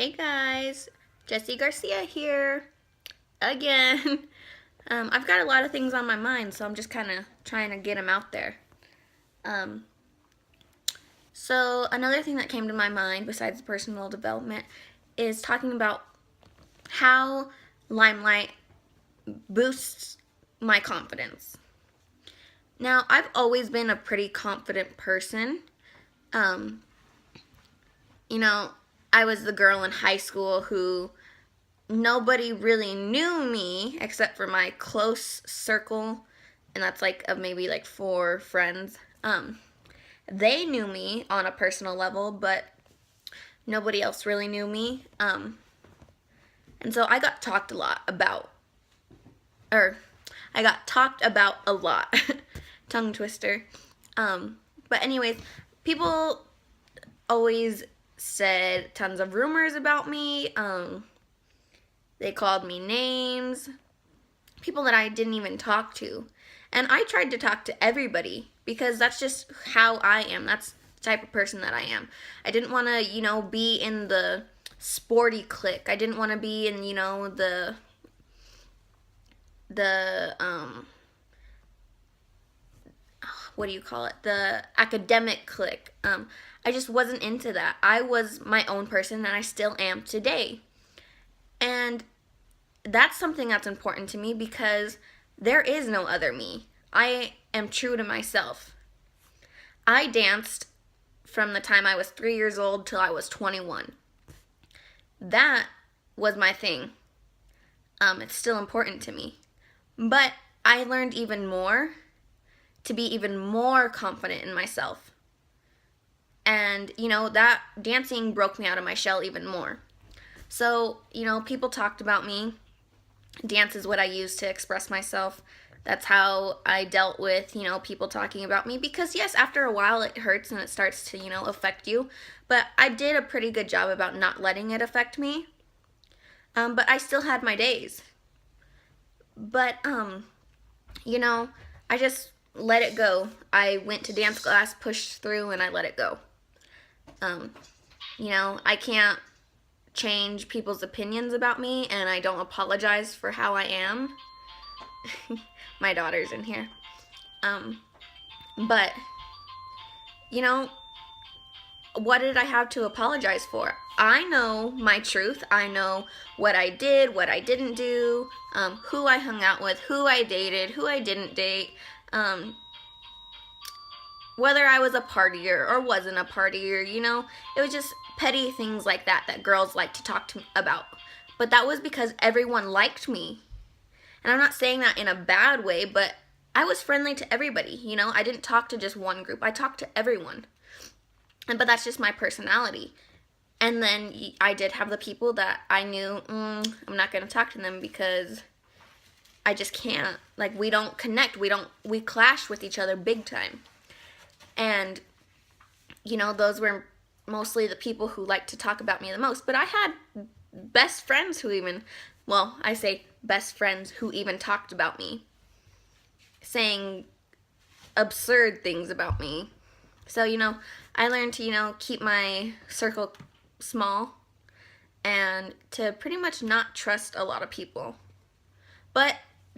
Hey guys, Jessie Garcia here again. I've got a lot of things on my mind, so I'm just kind of trying to get them out there. Um, so another thing that came to my mind besides personal development is talking about how Limelight boosts my confidence. Now, I've always been a pretty confident person. Um, you know, I was the girl in high school who nobody really knew me except for my close circle, and that's like of maybe like 4 friends. They knew me on a personal level, but nobody else really knew me. And so I got talked a lot about, or I got talked about a lot. Tongue twister. But anyways, people always said tons of rumors about me. They called me names, people that I didn't even talk to. And I tried to talk to everybody because that's just how I am. That's the type of person that I am. I didn't want to, be in the sporty clique. I didn't want to be in, the what do you call it? The academic clique. I just wasn't into that. I was my own person and I still am today. And that's something that's important to me because there is no other me. I am true to myself. I danced from the time I was 3 years old till I was 21. That was my thing. It's still important to me. But I learned even more to be even more confident in myself. And, that dancing broke me out of my shell even more. So, people talked about me. Dance is what I used to express myself. That's how I dealt with, people talking about me. Because, yes, after a while it hurts and it starts to, affect you. But I did a pretty good job about not letting it affect me. But I still had my days. But, I just let it go. I went to dance class, pushed through, and I let it go. I can't change people's opinions about me, and I don't apologize for how I am. My daughter's in here. But, what did I have to apologize for? I know my truth. I know what I did, what I didn't do, who I hung out with, who I dated, who I didn't date, whether I was a partier or wasn't a partier, it was just petty things like that girls like to talk to me about. But that was because everyone liked me. And I'm not saying that in a bad way, but I was friendly to everybody, I didn't talk to just one group. I talked to everyone. But that's just my personality. And then I did have the people that I knew, I'm not going to talk to them because I just can't. Like, we don't connect. We clash with each other big time. And, those were mostly the people who liked to talk about me the most. But I had best friends who even, I say best friends who even talked about me, saying absurd things about me. So, I learned to, keep my circle small and to pretty much not trust a lot of people. But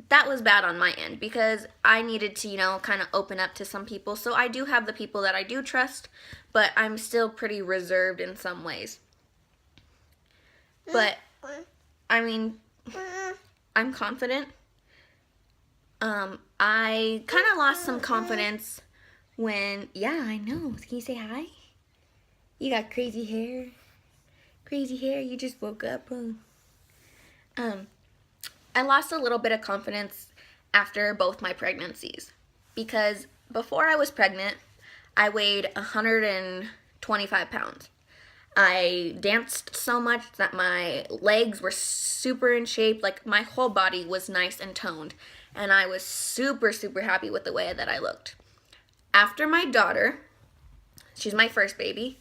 that was bad on my end because I needed to, kind of open up to some people. So I do have the people that I do trust, but I'm still pretty reserved in some ways. But, I'm confident. I kind of lost some confidence when, yeah, I know. Can you say hi? You got crazy hair. Crazy hair, you just woke up. I lost a little bit of confidence after both my pregnancies because before I was pregnant, I weighed 125 pounds. I danced so much that my legs were super in shape, like my whole body was nice and toned, and I was super, super happy with the way that I looked. After my daughter, she's my first baby,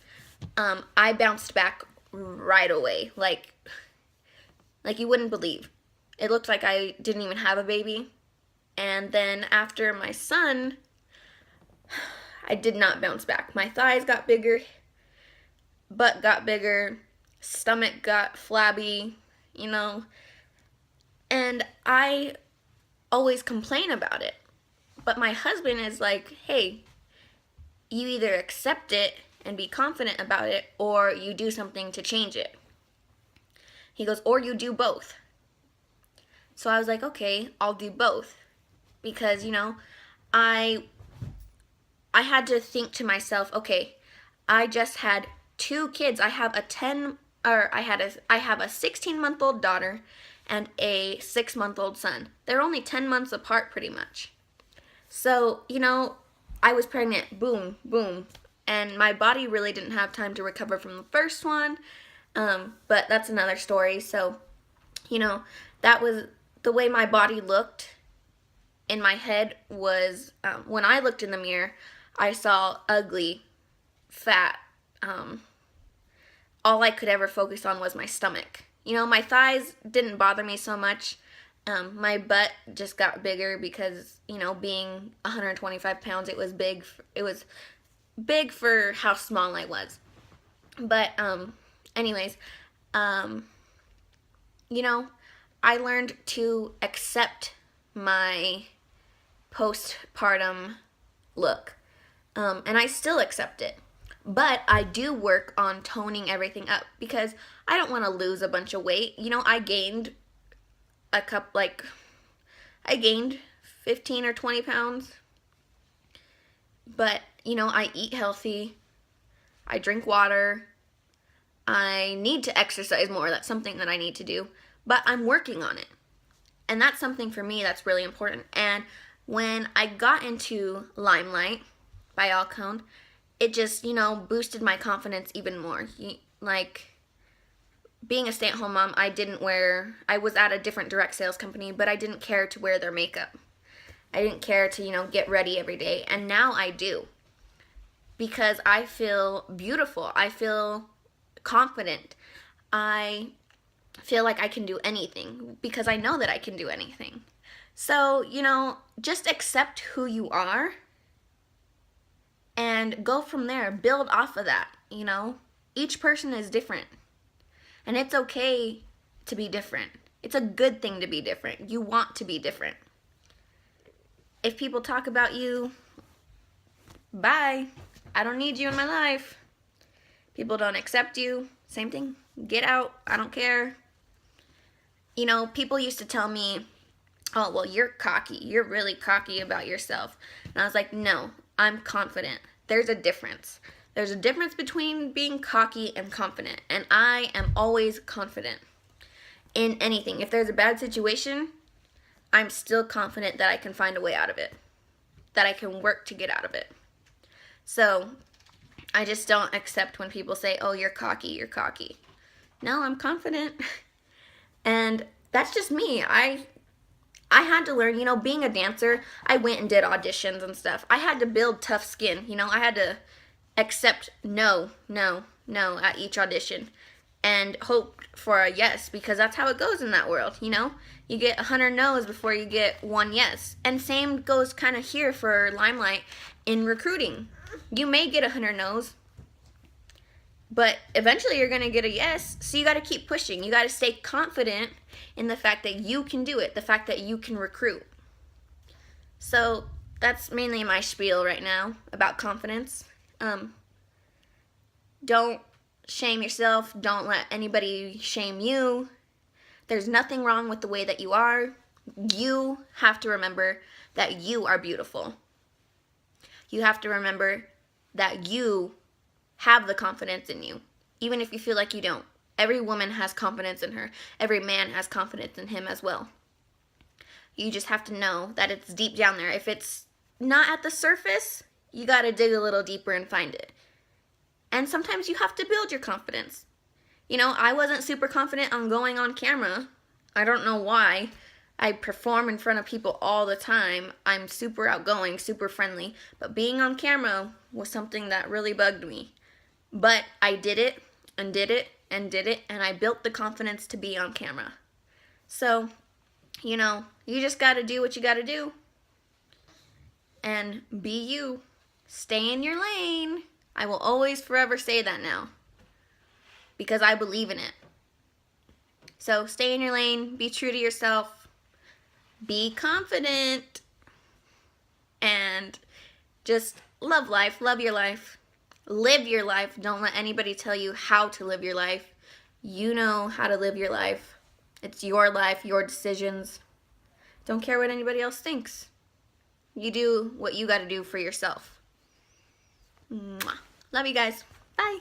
I bounced back right away, like you wouldn't believe. It looked like I didn't even have a baby. And then after my son, I did not bounce back. My thighs got bigger, butt got bigger, stomach got flabby, you know, and I always complain about it. But my husband is like, hey, you either accept it and be confident about it, or you do something to change it. He goes, or you do both. So I was like, okay, I'll do both. Because, I had to think to myself, okay, I just had 2 kids. I have a 10 or I have a 16-month-old daughter and a 6-month-old son. They're only 10 months apart pretty much. So, I was pregnant, boom, boom, and my body really didn't have time to recover from the first one. But that's another story. So, that was the way my body looked in my head was when I looked in the mirror, I saw ugly, fat. All I could ever focus on was my stomach. My thighs didn't bother me so much. My butt just got bigger because, being 125 pounds, it was big. It was big for how small I was. But, anyways, I learned to accept my postpartum look. And I still accept it. But I do work on toning everything up because I don't want to lose a bunch of weight. I gained I gained 15 or 20 pounds. But, I eat healthy. I drink water. I need to exercise more. That's something that I need to do. But I'm working on it. And that's something for me that's really important. And when I got into Limelight by Alcone, it just, boosted my confidence even more. Like, being a stay-at-home mom, I was at a different direct sales company, but I didn't care to wear their makeup. I didn't care to, get ready every day. And now I do. Because I feel beautiful. I feel confident. I feel like I can do anything because I know that I can do anything. So, just accept who you are and go from there. Build off of that, Each person is different. And it's okay to be different. It's a good thing to be different. You want to be different. If people talk about you, bye. I don't need you in my life. People don't accept you, same thing. Get out. I don't care. People used to tell me, oh, well, you're cocky. You're really cocky about yourself. And I was like, no, I'm confident. There's a difference. There's a difference between being cocky and confident. And I am always confident in anything. If there's a bad situation, I'm still confident that I can find a way out of it. That I can work to get out of it. So, I just don't accept when people say, oh, you're cocky, you're cocky. No, I'm confident. And that's just me. I had to learn, being a dancer, I went and did auditions and stuff. I had to build tough skin, I had to accept no at each audition and hope for a yes, because that's how it goes in that world, You get 100 no's before you get 1 yes. And same goes kind of here for Limelight in recruiting. You may get 100 no's, but eventually you're going to get a yes, so you got to keep pushing. You got to stay confident in the fact that you can do it, the fact that you can recruit. So that's mainly my spiel right now about confidence. Don't shame yourself. Don't let anybody shame you. There's nothing wrong with the way that you are. You have to remember that you are beautiful. You have to remember that you have the confidence in you, even if you feel like you don't. Every woman has confidence in her. Every man has confidence in him as well. You just have to know that it's deep down there. If it's not at the surface, you got to dig a little deeper and find it. And sometimes you have to build your confidence. I wasn't super confident on going on camera. I don't know why. I perform in front of people all the time. I'm super outgoing, super friendly. But being on camera was something that really bugged me. But I did it, and did it, and did it, and I built the confidence to be on camera. So, you just got to do what you got to do. And be you. Stay in your lane. I will always forever say that now. because I believe in it. So stay in your lane, be true to yourself, be confident, and just love life, love your life, live your life. Don't let anybody tell you how to live your life. You know how to live your life. It's your life, your decisions. Don't care what anybody else thinks. You do what you got to do for yourself. Mwah. Love you guys. Bye.